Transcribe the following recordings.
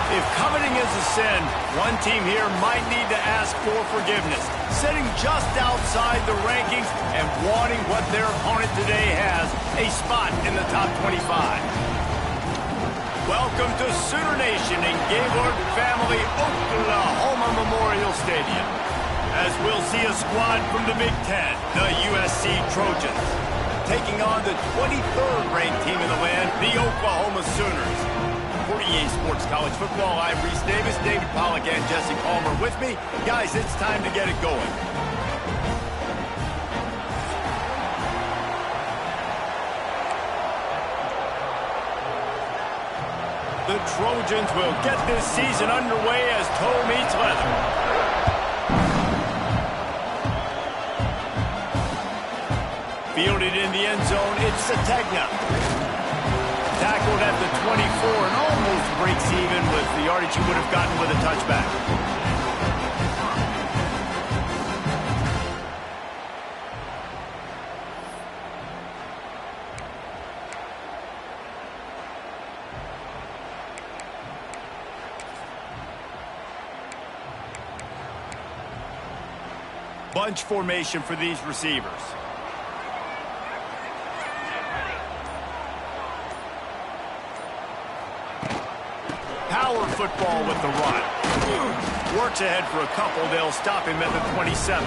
If coveting is a sin, one team here might need to ask for forgiveness, sitting just outside the rankings and wanting what their opponent today has, a spot in the top 25. Welcome to Sooner Nation in Gaylord Family Oklahoma Memorial Stadium, as we'll see a squad from the Big Ten, the USC Trojans, taking on the 23rd ranked team in the land, the Oklahoma Sooners. 48 Sports College Football, I'm Reese Davis, David Pollack, and Jesse Palmer with me. Guys, it's time to get it going. The Trojans will get this season underway as toe meets leather. Fielded in the end zone, it's Ncaa. Tackled at the 24 and almost breaks even with the yardage he would have gotten with a touchback. Bunch formation for these receivers. Power football with the run. Works ahead for a couple. They'll stop him at the 27.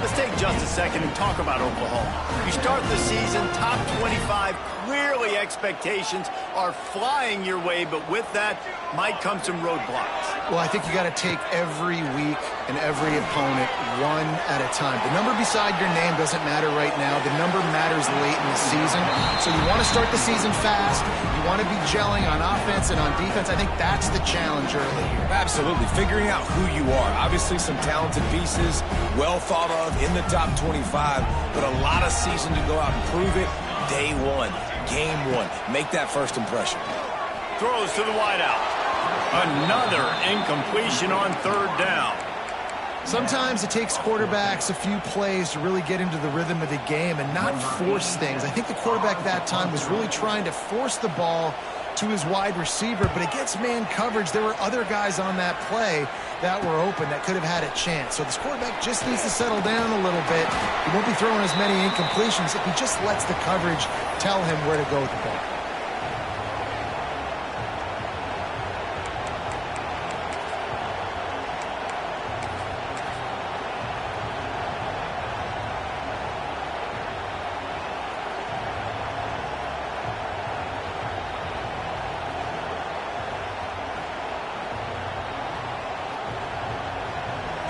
Let's take just a second and talk about Oklahoma. You start the season top 25. Clearly expectations are flying your way, but with that might come some roadblocks. Well, I think you got to take every week and every opponent one at a time. The number beside your name doesn't matter right now. The number matters late in the season. So you want to start the season fast. You want to be gelling on offense and on defense. I think that's the challenge early here. Absolutely. Figuring out who you are. Obviously some talented pieces, well thought of in the top 25, but a lot of season to go out and prove it. Day one, game one. Make that first impression. Throws to the wideout. Another incompletion on third down. Sometimes it takes quarterbacks a few plays to really get into the rhythm of the game and not force things. I think the quarterback that time was really trying to force the ball to his wide receiver, but against man coverage, there were other guys on that play that were open that could have had a chance. So this quarterback just needs to settle down a little bit. He won't be throwing as many incompletions if he just lets the coverage tell him where to go with the ball.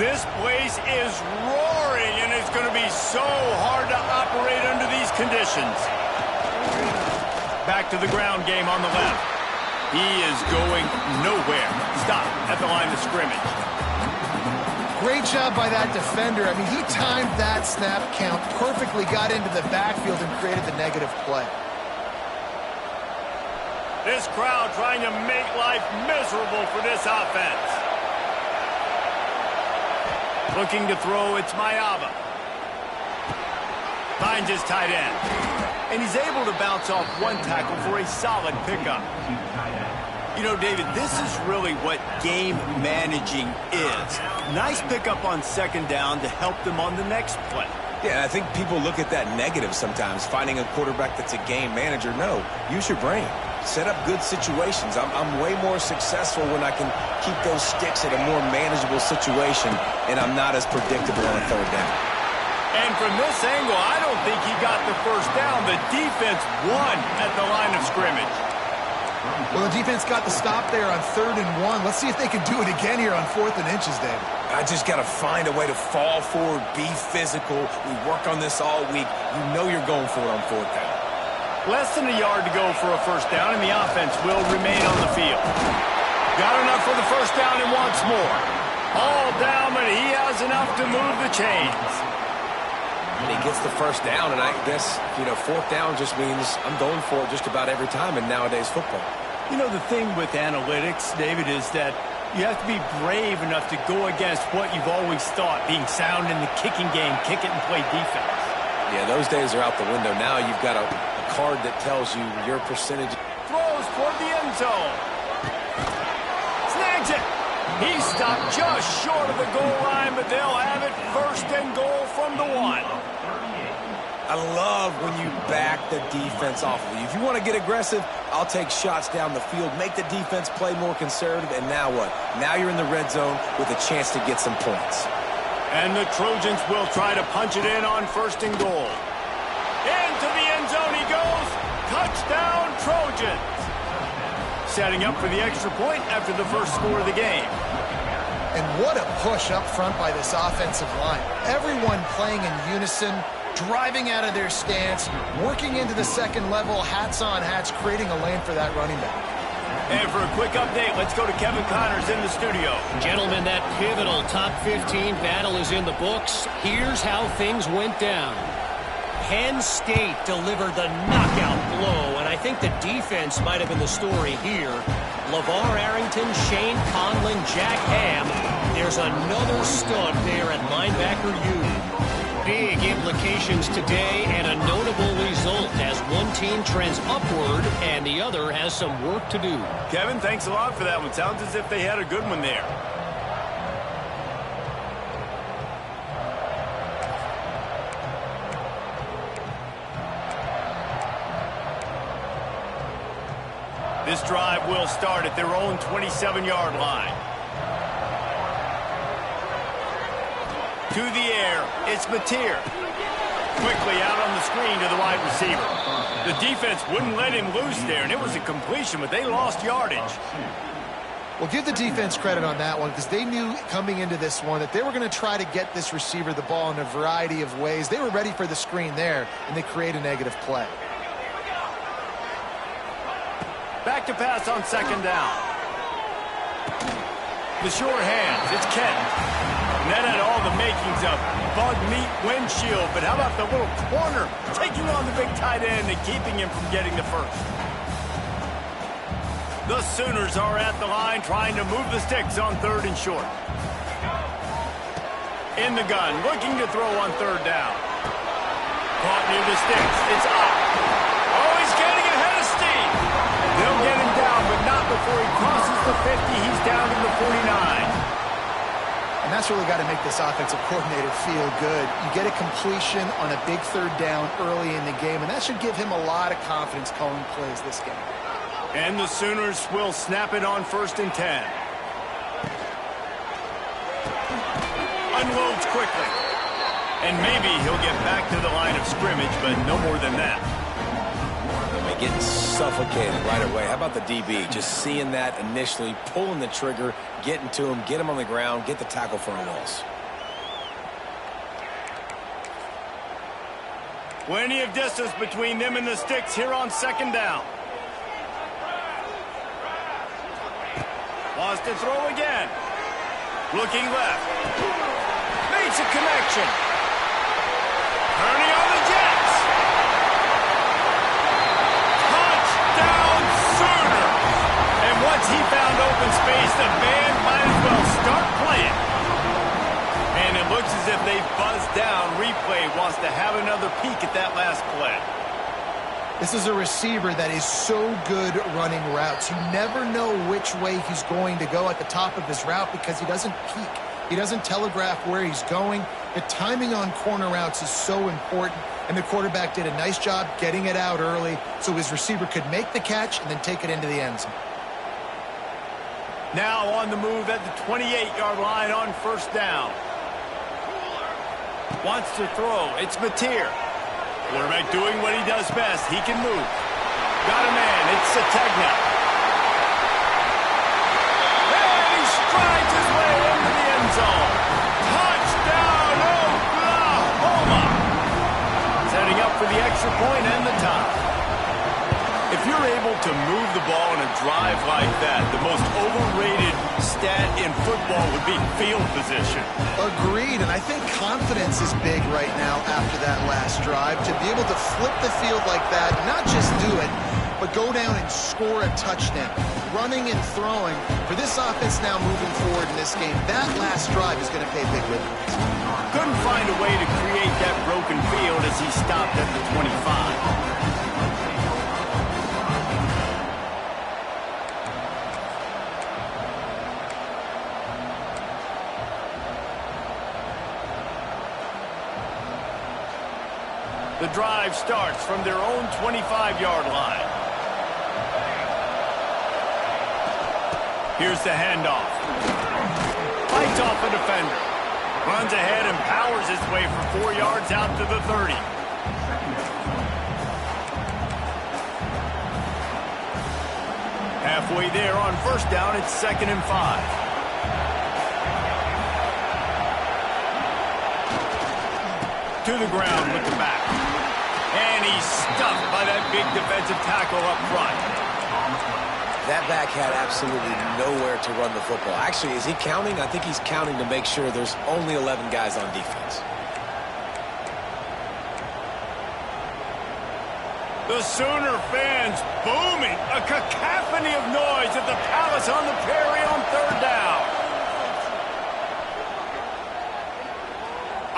This place is roaring, and it's going to be so hard to operate under these conditions. Back to the ground game on the left. He is going nowhere. Stop at the line of scrimmage. Great job by that defender. I mean, he timed that snap count perfectly, got into the backfield, and created the negative play. This crowd trying to make life miserable for this offense. Looking to throw, it's Ncaa. Finds his tight end. And he's able to bounce off one tackle for a solid pickup. You know, David, this is really what game managing is. Nice pickup on second down to help them on the next play. Yeah, I think people look at that negative sometimes, finding a quarterback that's a game manager. No, use your brain. Set up good situations. I'm way more successful when I can keep those sticks at a more manageable situation, and I'm not as predictable on a third down. And from this angle, I don't think he got the first down. The defense won at the line of scrimmage. Well, the defense got the stop there on 3rd and 1. Let's see if they can do it again here on 4th and inches, David. I just got to find a way to fall forward, be physical. We work on this all week. You know you're going for it on 4th down. Less than a yard to go for a first down, and the offense will remain on the field. Got enough for the first down and wants more. All down, but he has enough to move the chains. And he gets the first down, and I guess, 4th down just means I'm going for it just about every time in nowadays football. You know, the thing with analytics, David, is that you have to be brave enough to go against what you've always thought, being sound in the kicking game, kick it and play defense. Yeah, those days are out the window. Now you've got a card that tells you your percentage. Throws toward the end zone. He stopped just short of the goal line, but they'll have it 1st and goal from the 1. I love when you back the defense off of you. If you want to get aggressive, I'll take shots down the field, make the defense play more conservative, and now what? Now you're in the red zone with a chance to get some points. And the Trojans will try to punch it in on 1st and goal. Into the end zone he goes. Touchdown, Trojans. Setting up for the extra point after the first score of the game. And what a push up front by this offensive line. Everyone playing in unison, driving out of their stance, working into the second level, hats on hats, creating a lane for that running back. And for a quick update, let's go to Kevin Connors in the studio. Gentlemen, that pivotal top 15 battle is in the books. Here's how things went down. Penn State delivered the knockout blow, and I think the defense might have been the story here. LeVar Arrington, Shane Conlon, Jack Ham. There's another stud there at linebacker U. Big implications today and a notable result as one team trends upward and the other has some work to do. Kevin, thanks a lot for that one. Sounds as if they had a good one there. This drive will start at their own 27-yard line. To the air, it's Mateer. Quickly out on the screen to the wide receiver. The defense wouldn't let him loose there, and it was a completion, but they lost yardage. Well, give the defense credit on that one because they knew coming into this one that they were going to try to get this receiver the ball in a variety of ways. They were ready for the screen there, and they create a negative play. Back to pass on 2nd down. The sure hands, it's Kent. And that had all the makings of bug meat windshield, but how about the little corner taking on the big tight end and keeping him from getting the first? The Sooners are at the line trying to move the sticks on 3rd and short. In the gun, looking to throw on 3rd down. Caught near the sticks, it's up. Oh, he's getting ahead of steam. They'll get him down, but not before he crosses the 50. He's down to the 49. And that's really got to make this offensive coordinator feel good. You get a completion on a big 3rd down early in the game, and that should give him a lot of confidence calling plays this game. And the Sooners will snap it on 1st and 10. Unloads quickly. And maybe he'll get back to the line of scrimmage, but no more than that. Getting suffocated right away. How about the DB? Just seeing that initially, pulling the trigger, getting to him, get him on the ground, get the tackle for a loss. Plenty of distance between them and the sticks here on 2nd down. Wants to throw again. Looking left. Makes a connection. Turning on the Jets. Once he found open space, the band might as well start playing. And it looks as if they've buzzed down. Replay wants to have another peek at that last play. This is a receiver that is so good running routes. You never know which way he's going to go at the top of his route because he doesn't peek. He doesn't telegraph where he's going. The timing on corner routes is so important, and the quarterback did a nice job getting it out early so his receiver could make the catch and then take it into the end zone. Now on the move at the 28-yard line on 1st down. Wants to throw. It's Mateer. Quarterback doing what he does best. He can move. Got a man. It's Sategna. And he strides his way into the end zone. Touchdown, Oklahoma. Setting up for the extra point and the tie. If you're able to move the ball in a drive like that, the most overrated stat in football would be field position. Agreed, and I think confidence is big right now after that last drive. To be able to flip the field like that, not just do it, but go down and score a touchdown. Running and throwing, for this offense now moving forward in this game, that last drive is going to pay big dividends. Couldn't find a way to create that broken field as he stopped at the 25. The drive starts from their own 25-yard line. Here's the handoff. Fights off a defender. Runs ahead and powers his way for 4 yards out to the 30. Halfway there on first down, it's 2nd and 5. To the ground with the back. And he's stuffed by that big defensive tackle up front. That back had absolutely nowhere to run the football. Actually, is he counting? I think he's counting to make sure there's only 11 guys on defense. The Sooner fans booming. A cacophony of noise at the Palace on the Prairie on 3rd down.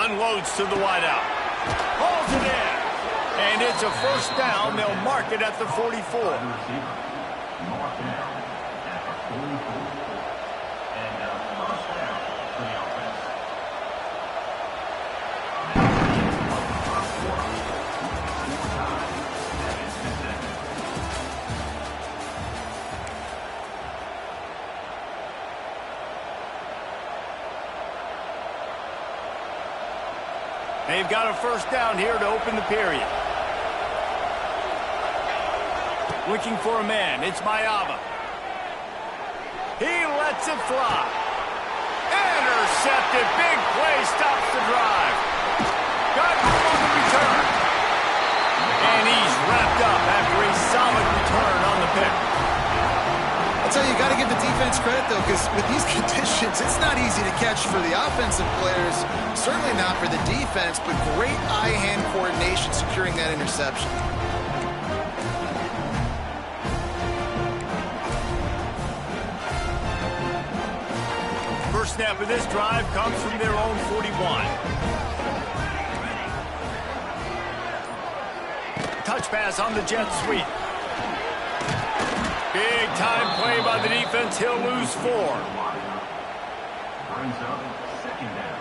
Unloads to the wideout. Hauls it in. And it's a first down. They'll mark it at the 44. They've got a first down here to open the period. Looking for a man. It's Ncaa. He lets it fly. Intercepted. Big play. Stops the drive. Got room on the return. And he's wrapped up after a solid return on the pick. I'll tell you got to give the defense credit, though, because with these conditions, it's not easy to catch for the offensive players. Certainly not for the defense, but great eye-hand coordination securing that interception. First snap of this drive comes from their own 41. Touch pass on the jet sweep. Big time play by the defense. He'll lose 4. Brings up 2nd down.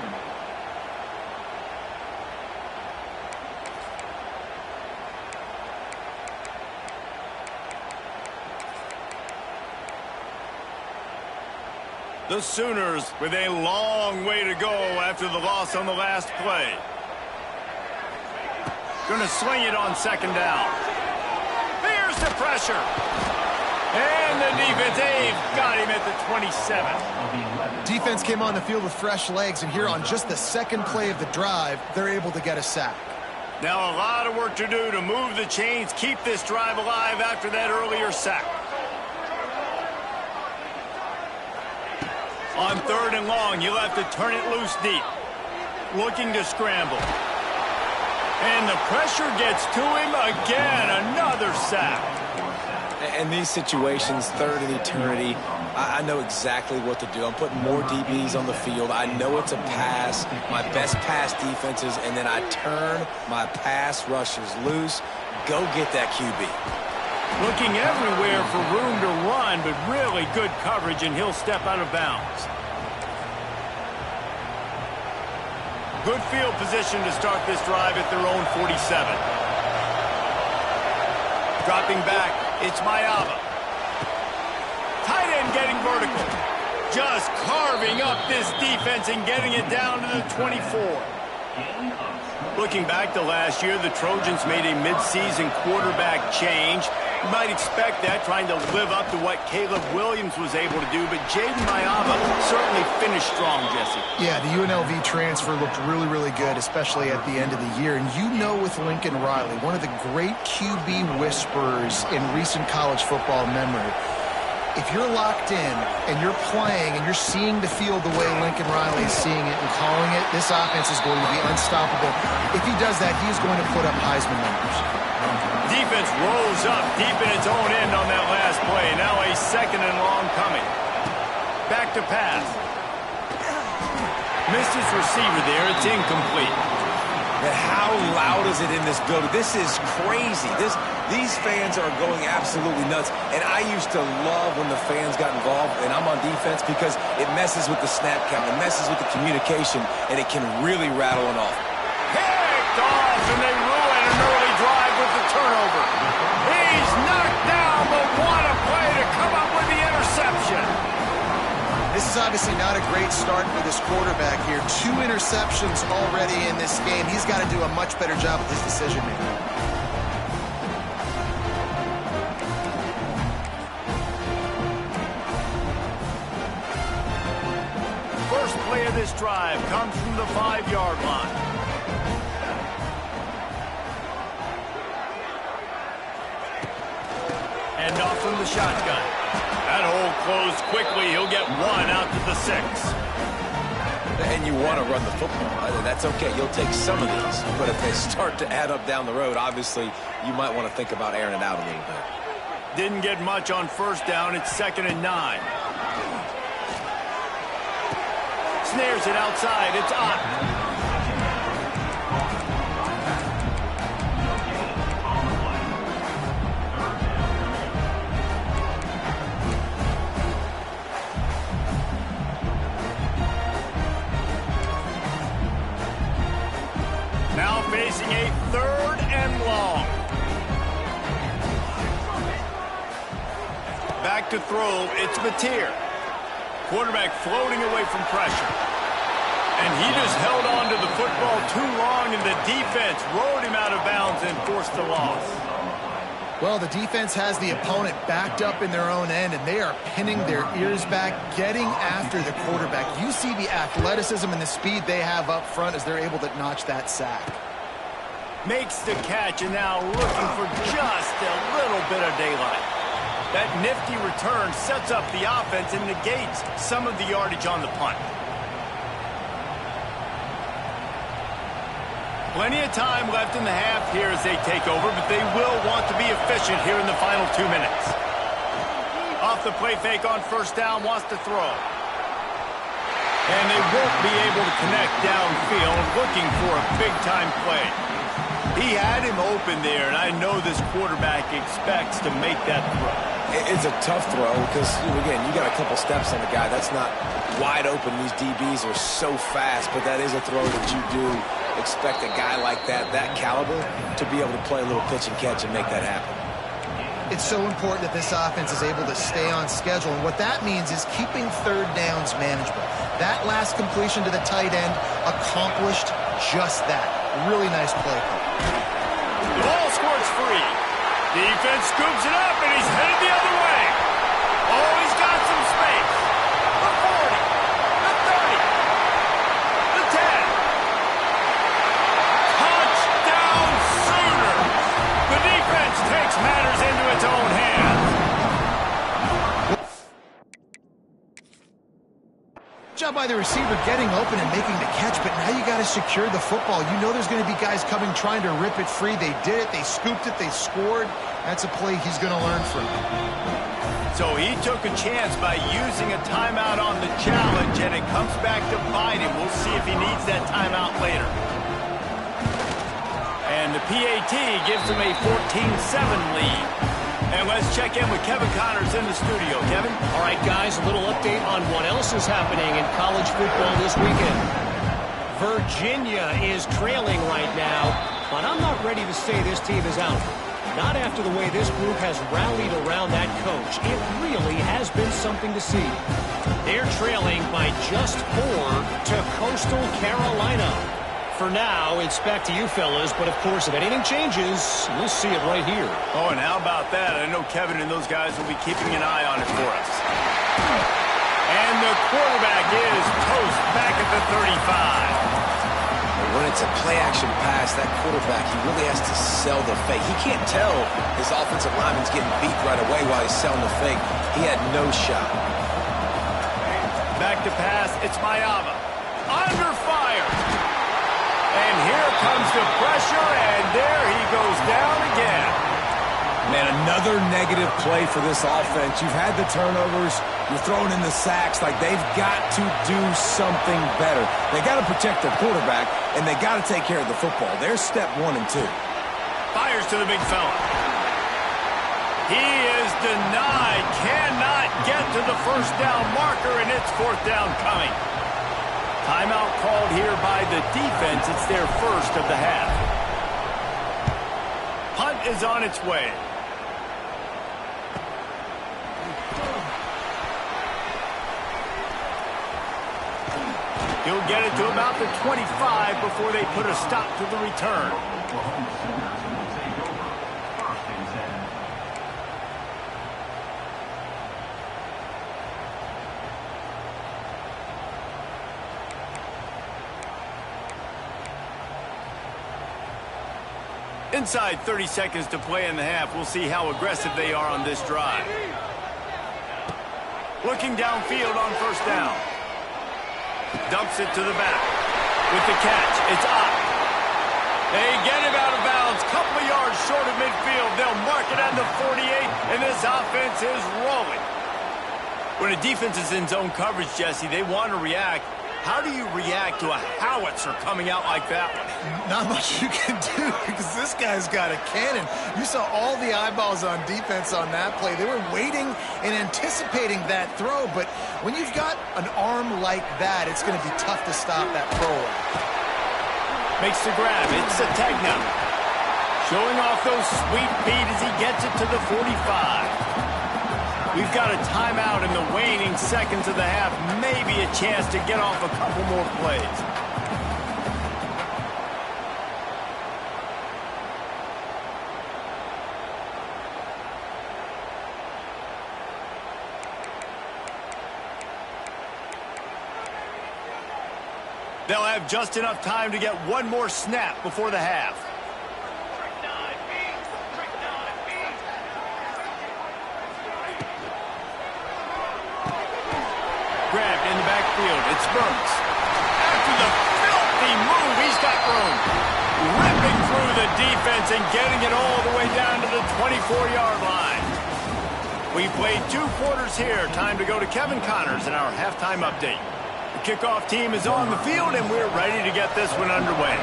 The Sooners with a long way to go after the loss on the last play. Gonna swing it on 2nd down. Here's the pressure. And the defense, they've got him at the 27. Defense came on the field with fresh legs, and here on just the 2nd play of the drive, they're able to get a sack. Now a lot of work to do to move the chains, keep this drive alive after that earlier sack. On 3rd and long, you'll have to turn it loose deep. Looking to scramble. And the pressure gets to him again. Another sack. In these situations, 3rd and eternity, I know exactly what to do. I'm putting more DBs on the field. I know it's a pass, my best pass defenses, and then I turn my pass rushers loose. Go get that QB. Looking everywhere for room to run, but really good coverage, and he'll step out of bounds. Good field position to start this drive at their own 47. Dropping back, it's Ncaa. Tight end getting vertical. Just carving up this defense and getting it down to the 24. Looking back to last year, the Trojans made a midseason quarterback change. You might expect that, trying to live up to what Caleb Williams was able to do, but Jaden Ncaa certainly finished strong, Jesse. Yeah, the UNLV transfer looked really, really good, especially at the end of the year. And you know with Lincoln Riley, one of the great QB whisperers in recent college football memory, if you're locked in and you're playing and you're seeing the field the way Lincoln Riley is seeing it and calling it, this offense is going to be unstoppable. If he does that, he's going to put up Heisman numbers. Defense rolls up deep in its own end on that last play. Now a 2nd and long coming. Back to pass. Missed his receiver there. It's incomplete. And how loud is it in this building? This is crazy. These fans are going absolutely nuts. And I used to love when the fans got involved, and I'm on defense, because it messes with the snap count. It messes with the communication, and it can really rattle it off. Picked off, and they ruin turnover. He's knocked down, but what a play to come up with the interception. This is obviously not a great start for this quarterback here. 2 interceptions already in this game. He's got to do a much better job with his decision-making. First play of this drive comes from the 5-yard line. And off from the shotgun. That hole closed quickly. He'll get 1 out to the 6. And you want to run the football. That's okay. You'll take some of these. But if they start to add up down the road, obviously, you might want to think about airing it out a little bit. Didn't get much on first down. It's 2nd and 9. Snares it outside. It's Ncaa. Now facing a 3rd and long. Back to throw, it's Ncaa. Quarterback floating away from pressure. And he just held on to the football too long, and the defense rode him out of bounds and forced the loss. Well, the defense has the opponent backed up in their own end, and they are pinning their ears back, getting after the quarterback. You see the athleticism and the speed they have up front as they're able to notch that sack. Makes the catch, and now looking for just a little bit of daylight. That nifty return sets up the offense and negates some of the yardage on the punt. Plenty of time left in the half here as they take over, but they will want to be efficient here in the final 2 minutes. Off the play fake on first down, wants to throw. And they won't be able to connect downfield, looking for a big-time play. He had him open there, and I know this quarterback expects to make that throw. It's a tough throw because, again, you got a couple steps on the guy. That's not wide open. These DBs are so fast, but that is a throw that you do expect a guy like that caliber, to be able to play a little pitch and catch and make that happen. It's so important that this offense is able to stay on schedule, and what that means is keeping 3rd downs manageable. That last completion to the tight end accomplished just that. Really nice play. The ball squirts free. Defense scoops it up, and he's headed the other way. Oh, he's got some space. The 40, the 30, the 10. Touchdown Sooner. The defense takes matters into its own hands. Job by the receiver getting open and making the catch, but now you got to secure the football. You know there's going to be guys coming trying to rip it free. They did it. They scooped it. They scored. That's a play he's going to learn from. So he took a chance by using a timeout on the challenge, and it comes back to bite him. We'll see if he needs that timeout later. And the PAT gives him a 14-7 lead. And let's check in with Kevin Connors in the studio. Kevin? All right, guys, a little update on what else is happening in college football this weekend. Virginia is trailing right now, but I'm not ready to say this team is out. Not after the way this group has rallied around that coach. It really has been something to see. They're trailing by just 4 to Coastal Carolina. For now, it's back to you fellas, but of course, if anything changes, we'll see it right here. Oh, and how about that? I know Kevin and those guys will be keeping an eye on it for us. And the quarterback is toast back at the 35. When it's a play-action pass, that quarterback, he really has to sell the fake. He can't tell his offensive lineman's getting beat right away while he's selling the fake. He had no shot. Back to pass, it's Ncaa. Under fire. And here comes the pressure, and there he goes down again. Man, another negative play for this offense. You've had the turnovers. You're throwing in the sacks. Like, they've got to do something better. They got to protect their quarterback, and they got to take care of the football. There's step 1 and 2. Fires to the big fella. He is denied. Cannot get to the first down marker, and it's 4th down coming. Timeout called here by the defense. It's their first of the half. Punt is on its way. He'll get it to about the 25 before they put a stop to the return. Inside 30 seconds to play in the half. We'll see how aggressive they are on this drive. Looking downfield on first down. Dumps it to the back. With the catch, it's up. They get him out of bounds. Couple of yards short of midfield. They'll mark it on the 48, and this offense is rolling. When a defense is in zone coverage, Jesse, they want to react. How do you react to a howitzer coming out like that one? Not much you can do because this guy's got a cannon. You saw all the eyeballs on defense on that play. They were waiting and anticipating that throw, but when you've got an arm like that, it's going to be tough to stop that throw. Makes the grab. It's a tag now. Showing off those sweet feet as he gets it to the 45. We've got a timeout in the waning seconds of the half. Maybe a chance to get off a couple more plays. They'll have just enough time to get one more snap before the half. Grabbed in the backfield. It's Burks. After the filthy move, he's got room. Ripping through the defense and getting it all the way down to the 24-yard line. We played 2 quarters here. Time to go to Kevin Connors in our halftime update. The kickoff team is on the field, and we're ready to get this one underway.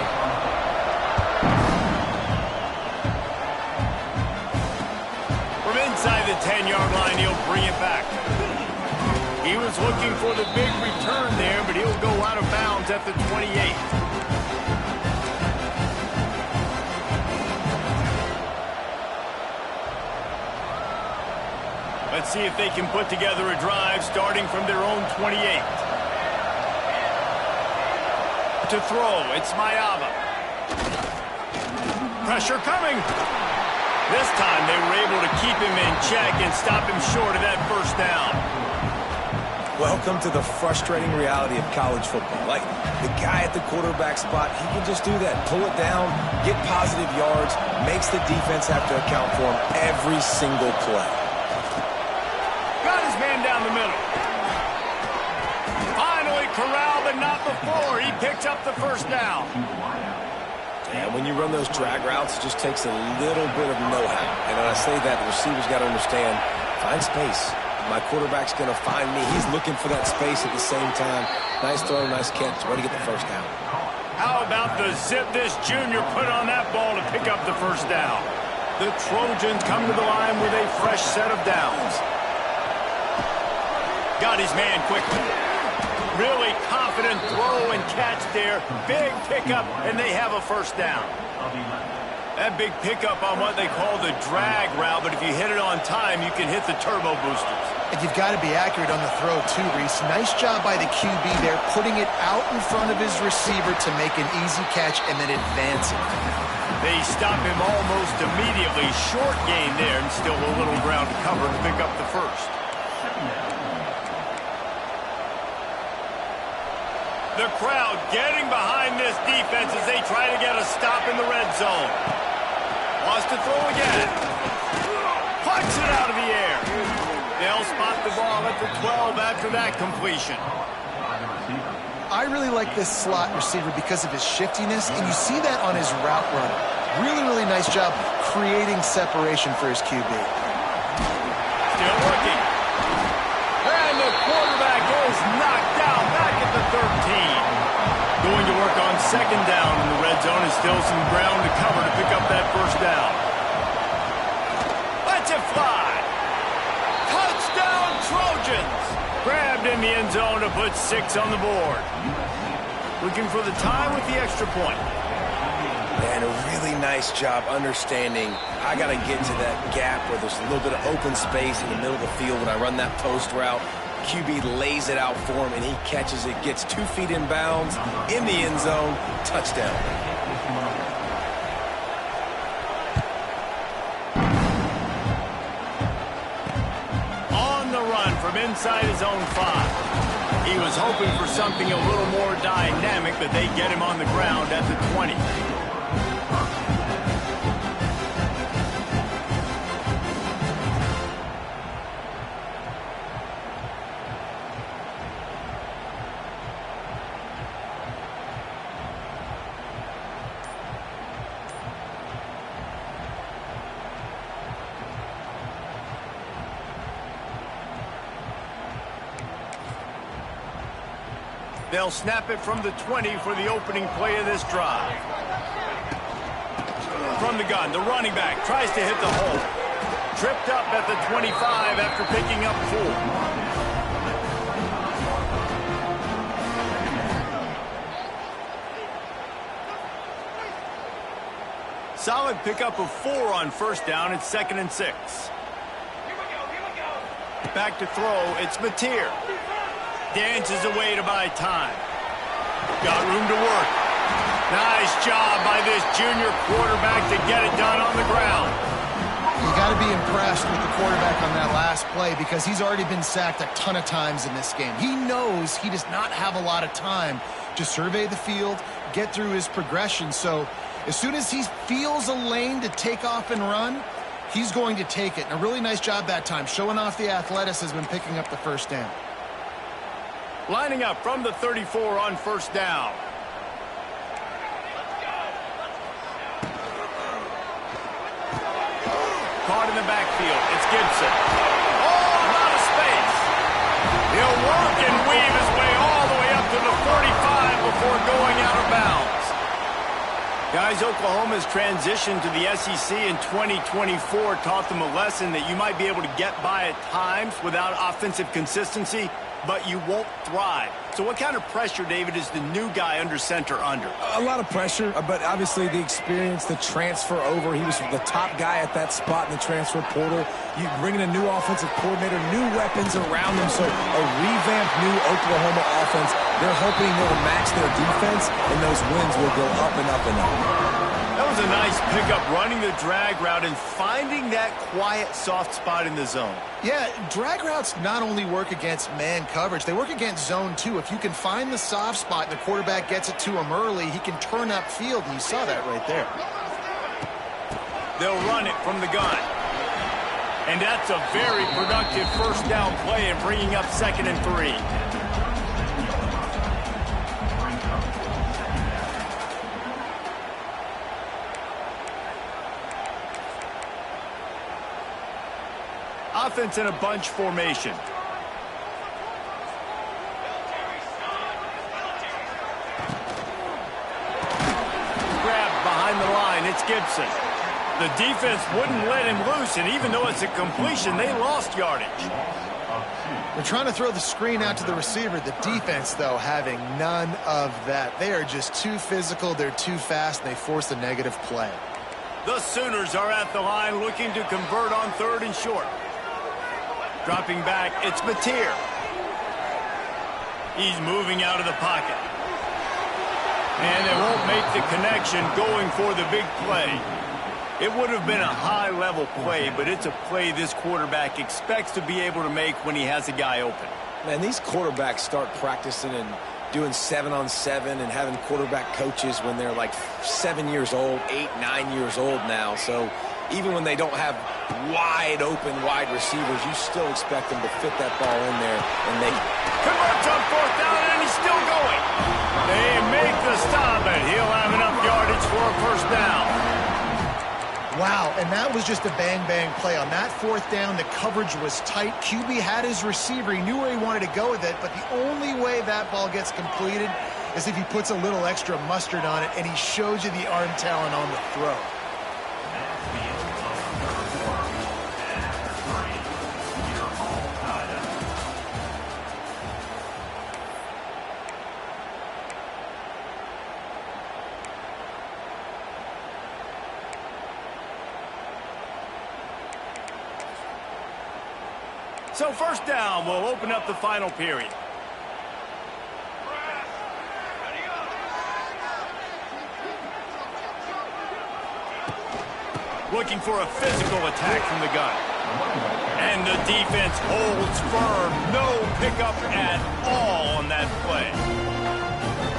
From inside the 10-yard line, he'll bring it back. He was looking for the big return there, but he'll go out of bounds at the 28. Let's see if they can put together a drive starting from their own 28. To throw, it's Ncaa. Pressure coming. This time they were able to keep him in check and stop him short of that first down. Welcome to the frustrating reality of college football. Like, the guy at the quarterback spot, he can just do that. Pull it down, get positive yards, makes the defense have to account for him every single play. Got his man down the middle. Finally corralled, but not before. He picks up the first down. And when you run those drag routes, it just takes a little bit of know-how. And when I say that, the receiver's got to understand, find space. My quarterback's going to find me. He's looking for that space at the same time. Nice throw, nice catch. Way to get the first down. How about the zip this junior put on that ball to pick up the first down? The Trojans come to the line with a fresh set of downs. Got his man quickly. Really confident throw and catch there. Big pickup, and they have a first down. That big pickup on what they call the drag route, but if you hit it on time, you can hit the turbo boosters. And you've got to be accurate on the throw, too, Reese. Nice job by the QB there, putting it out in front of his receiver to make an easy catch and then advancing. They stop him almost immediately. Short gain there, and still a little ground to cover to pick up the first. The crowd getting behind this defense as they try to get a stop in the red zone. Wants to throw again. Punch it out of the air. They'll spot the ball at the 12 after that completion. I really like this slot receiver because of his shiftiness, and you see that on his route run. Really, really nice job creating separation for his QB. Still working. And the quarterback is knocked down back at the 13. Going to work on second down in the red zone, and still some ground to cover to pick up that first down. Let's it fly. Touchdown Trojans. Grabbed in the end zone to put 6 on the board. Looking for the tie with the extra point. And a really nice job understanding I got to get to that gap where there's a little bit of open space in the middle of the field when I run that post route. QB lays it out for him, and he catches it, gets 2 feet in bounds, in the end zone, touchdown. On the run from inside his own 5. He was hoping for something a little more dynamic, but they get him on the ground at the 20. They'll snap it from the 20 for the opening play of this drive. From the gun, the running back tries to hit the hole. Tripped up at the 25 after picking up 4. Solid pickup of 4 on first down. It's 2nd and 6. Back to throw. It's Mateer. Dances away to buy time. Got room to work. Nice job by this junior quarterback to get it done on the ground. You got to be impressed with the quarterback on that last play because he's already been sacked a ton of times in this game. He knows he does not have a lot of time to survey the field, get through his progression. So as soon as he feels a lane to take off and run, he's going to take it. And a really nice job that time, showing off the athleticism and picking up the first down. Lining up from the 34 on first down. Caught in the backfield. It's Gibson. Oh, out of space. He'll work and weave his way all the way up to the 45 before going out of bounds. Guys, Oklahoma's transition to the SEC in 2024 taught them a lesson that you might be able to get by at times without offensive consistency, but you won't thrive. So what kind of pressure, David, is the new guy under center under? A lot of pressure, but obviously the experience, the transfer over. He was the top guy at that spot in the transfer portal. You bring in a new offensive coordinator, new weapons around him, so a revamped new Oklahoma offense. They're hoping they'll match their defense, and those wins will go up and up and up. That was a nice pickup, running the drag route and finding that quiet, soft spot in the zone. Yeah, drag routes not only work against man coverage, they work against zone too. If you can find the soft spot and the quarterback gets it to him early, he can turn upfield, and you saw that right there. They'll run it from the gun. And that's a very productive first down play and bringing up 2nd and 3. Offense in a bunch formation. Grabbed behind the line, it's Gibson. The defense wouldn't let him loose, and even though it's a completion, they lost yardage. They're trying to throw the screen out to the receiver. The defense, though, having none of that. They are just too physical, they're too fast, and they force a negative play. The Sooners are at the line looking to convert on 3rd and short. Dropping back, it's Mateer. He's moving out of the pocket. And they won't make the connection going for the big play. It would have been a high-level play, but it's a play this quarterback expects to be able to make when he has a guy open. Man, these quarterbacks start practicing and doing 7-on-7 and having quarterback coaches when they're like 7 years old, 8, 9 years old now. So even when they don't have wide receivers, you still expect them to fit that ball in there. And they converts on 4th down, and he's still going. They make the stop, and he'll have enough yardage for a first down. Wow, and that was just a bang-bang play. On that 4th down, the coverage was tight. QB had his receiver. He knew where he wanted to go with it, but the only way that ball gets completed is if he puts a little extra mustard on it, and he shows you the arm talent on the throw. So first down will open up the final period. Looking for a physical attack from the gun. And the defense holds firm. No pickup at all on that play.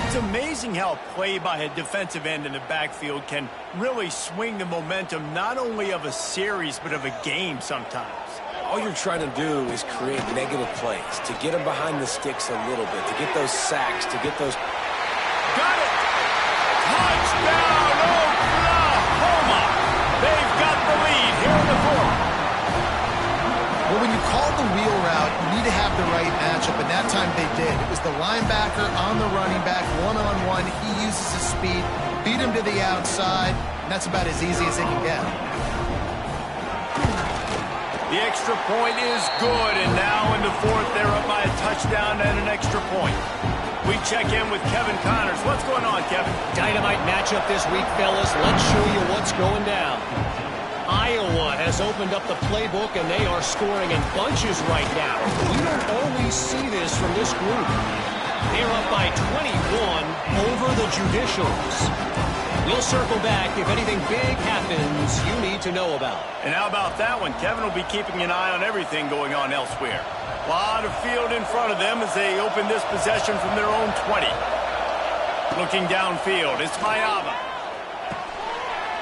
It's amazing how a play by a defensive end in the backfield can really swing the momentum not only of a series but of a game sometimes. All you're trying to do is create negative plays, to get them behind the sticks a little bit, to get those sacks, to get those... Got it! Touchdown, Oklahoma! They've got the lead here in the fourth. Well, when you call the wheel route, you need to have the right matchup, and that time they did. It was the linebacker on the running back, one-on-one. He uses his speed, beat him to the outside, and that's about as easy as it can get. The extra point is good, and now in the fourth, they're up by a touchdown and an extra point. We check in with Kevin Connors. What's going on, Kevin? Dynamite matchup this week, fellas. Let's show you what's going down. Iowa has opened up the playbook, and they are scoring in bunches right now. We don't always see this from this group. They're up by 21 over the Judicials. We'll circle back if anything big happens you need to know about. And how about that one? Kevin will be keeping an eye on everything going on elsewhere. A lot of field in front of them as they open this possession from their own 20. Looking downfield, it's Mayava.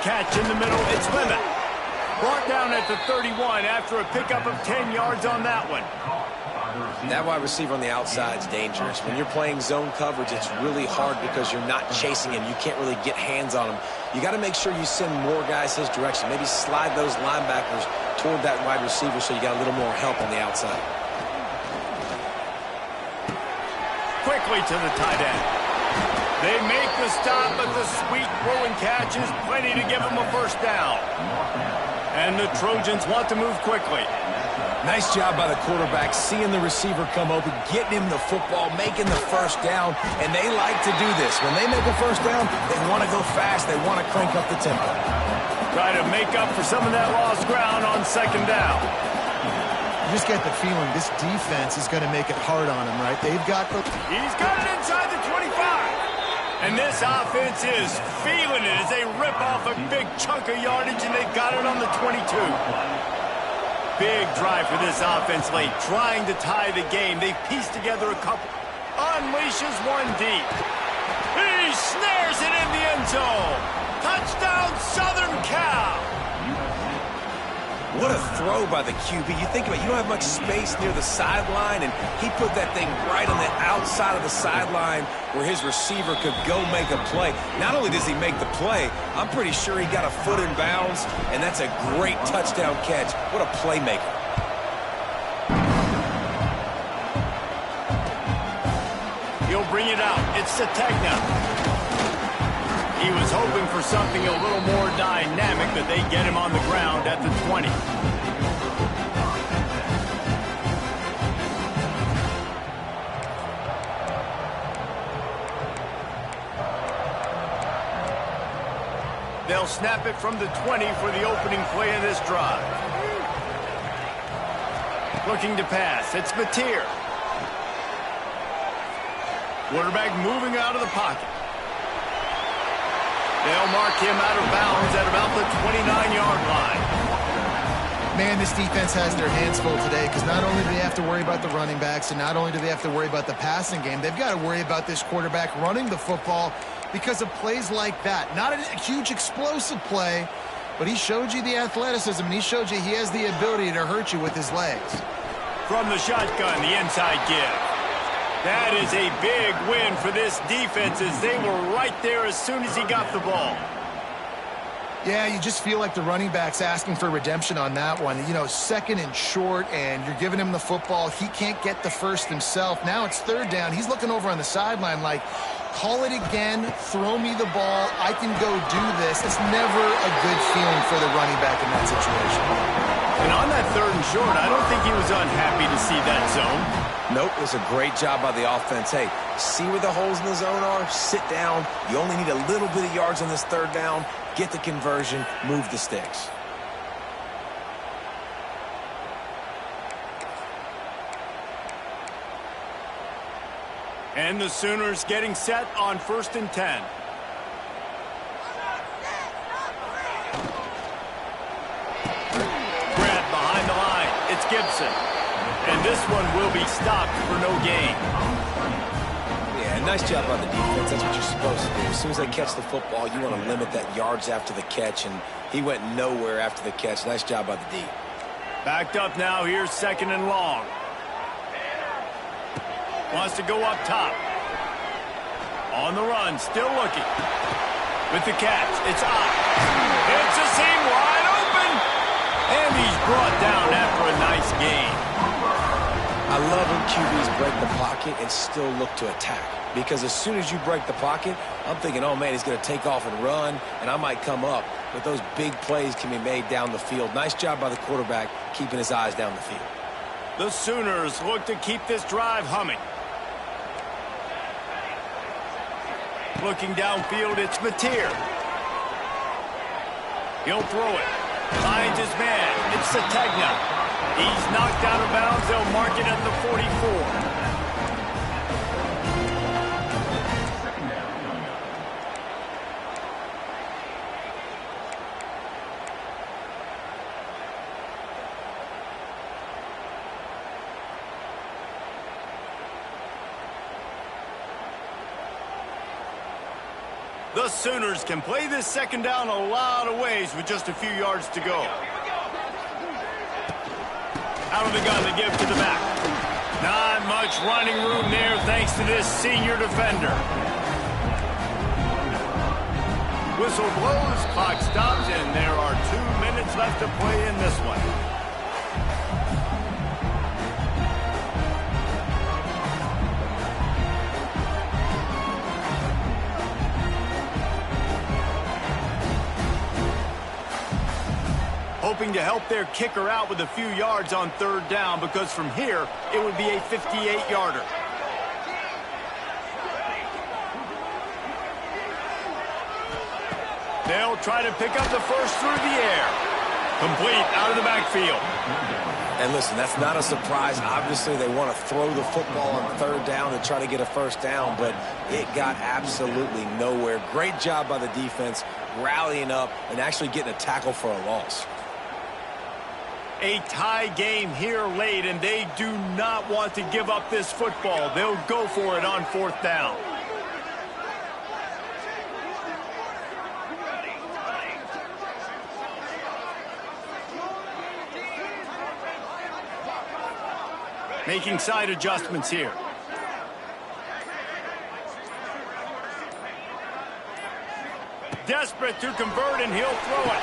Catch in the middle, it's Lemon. Brought down at the 31 after a pickup of 10 yards on that one. That wide receiver on the outside is dangerous. When you're playing zone coverage, it's really hard because you're not chasing him. You can't really get hands on him. You got to make sure you send more guys his direction. Maybe slide those linebackers toward that wide receiver so you got a little more help on the outside. Quickly to the tight end. They make the stop, but the sweet throwing catch is plenty to give them a first down. And the Trojans want to move quickly. Nice job by the quarterback, seeing the receiver come open, getting him the football, making the first down, and they like to do this. When they make a first down, they want to go fast. They want to crank up the tempo. Try to make up for some of that lost ground on second down. You just get the feeling this defense is going to make it hard on him, right? They've got the... He's got it inside the 25. And this offense is feeling it as they rip off a big chunk of yardage, and they've got it on the 22. Big drive for this offense late, trying to tie the game. They've pieced together a couple. Unleashes one deep. He snares it in the end zone. Touchdown, Southern Cal. What a throw by the QB. You think about it, you don't have much space near the sideline, and he put that thing right on the outside of the sideline where his receiver could go make a play. Not only does he make the play, I'm pretty sure he got a foot in bounds, and that's a great touchdown catch. What a playmaker. He'll bring it out. It's Sategna. He was hoping for something a little more dynamic, but they get him on the ground at the 20. They'll snap it from the 20 for the opening play of this drive. Looking to pass. It's Mateer. Quarterback moving out of the pocket. They'll mark him out of bounds at about the 29-yard line. Man, this defense has their hands full today because not only do they have to worry about the running backs and not only do they have to worry about the passing game, they've got to worry about this quarterback running the football because of plays like that. Not a huge explosive play, but he showed you the athleticism, and he showed you he has the ability to hurt you with his legs. From the shotgun, the inside give. That is a big win for this defense as they were right there as soon as he got the ball. Yeah, you just feel like the running back's asking for redemption on that one. You know, second and short, and you're giving him the football. He can't get the first himself. Now it's third down. He's looking over on the sideline like, call it again, throw me the ball, I can go do this. It's never a good feeling for the running back in that situation. And on that third and short, I don't think he was unhappy to see that zone. Nope, it was a great job by the offense. Hey, see where the holes in the zone are? Sit down. You only need a little bit of yards on this third down. Get the conversion. Move the sticks. And the Sooners getting set on 1st and 10. Grab behind the line. It's Gibson. And this one will be stopped for no gain. Yeah, nice job on the defense. That's what you're supposed to do. As soon as they catch the football, you want to limit that yards after the catch, and he went nowhere after the catch. Nice job by the D. Backed up now. Here's 2nd and long. Wants to go up top. On the run, still looking. With the catch, it's up. It's a seam wide open. And he's brought down after a nice gain. I love when QBs break the pocket and still look to attack. Because as soon as you break the pocket, I'm thinking, oh, man, he's going to take off and run, and I might come up. But those big plays can be made down the field. Nice job by the quarterback keeping his eyes down the field. The Sooners look to keep this drive humming. Looking downfield, it's Mateer. He'll throw it. Finds his man. It's Sategna. He's knocked out of bounds. They'll mark it at the 44. The Sooners can play this 2nd down a lot of ways with just a few yards to go. Out of the gun, they give to the back. Not much running room there thanks to this senior defender. Whistle blows, clock stops, and there are 2 minutes left to play in this one. Hoping to help their kicker out with a few yards on 3rd down, because from here, it would be a 58-yarder. They'll try to pick up the first through the air. Complete out of the backfield. And listen, that's not a surprise. Obviously, they want to throw the football on 3rd down and try to get a 1st down, but it got absolutely nowhere. Great job by the defense, rallying up and actually getting a tackle for a loss. A tie game here late, and they do not want to give up this football. They'll go for it on 4th down. Making side adjustments here. Desperate to convert, and he'll throw it.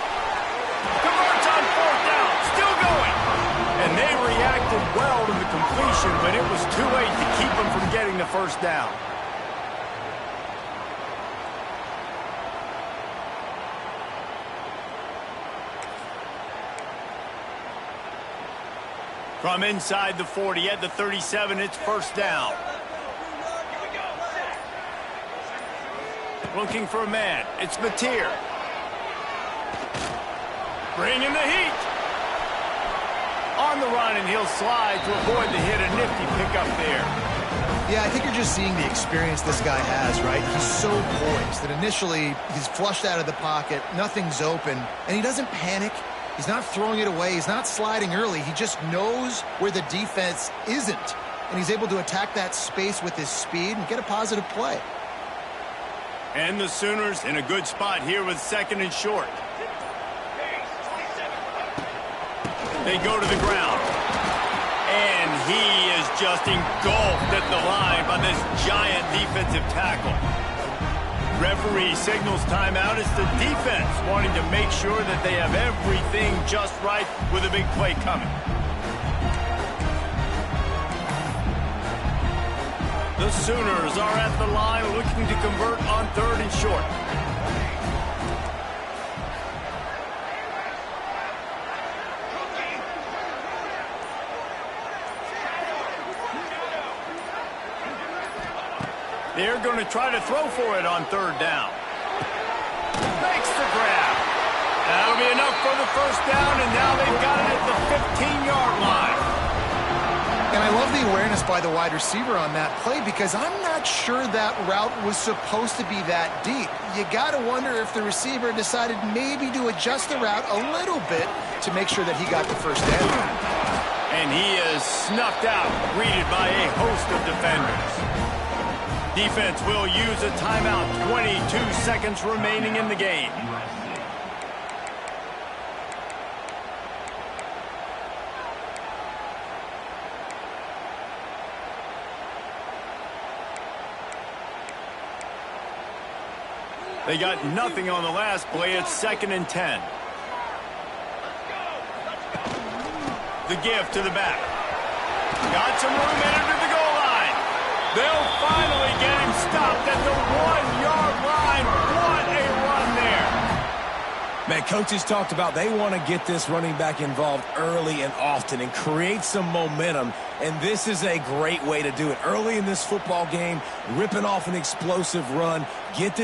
Converts on 4th down. Still going. And they reacted well to the completion, but it was too late to keep them from getting the 1st down. From inside the 40 at the 37, it's 1st down. Looking for a man. It's Mateer. Bringing the heat. On the run, and he'll slide to avoid the hit. A nifty pickup there. Yeah, I think you're just seeing the experience this guy has, right? He's so poised that initially he's flushed out of the pocket, nothing's open, and he doesn't panic. He's not throwing it away. He's not sliding early. He just knows where the defense isn't, and he's able to attack that space with his speed and get a positive play. And the Sooners in a good spot here with 2nd and short. They go to the ground. And he is just engulfed at the line by this giant defensive tackle. Referee signals timeout. It's the defense wanting to make sure that they have everything just right with a big play coming. The Sooners are at the line looking to convert on 3rd and short. They're going to try to throw for it on 3rd down. Makes the grab. That'll be enough for the 1st down, and now they've got it at the 15-yard line. And I love the awareness awareness by the wide receiver on that play because I'm not sure that route was supposed to be that deep. You got to wonder if the receiver decided maybe to adjust the route a little bit to make sure that he got the first down. And he is snuffed out, greeted by a host of defenders. Defense will use a timeout. 22 seconds remaining in the game. They got nothing on the last play. It's 2nd and 10. The give to the back. Got some room headed to the goal line. They'll finally get him stopped at the 1-yard line. What a run there. Man, coaches talked about they want to get this running back involved early and often and create some momentum, and this is a great way to do it. Early in this football game, ripping off an explosive run, get the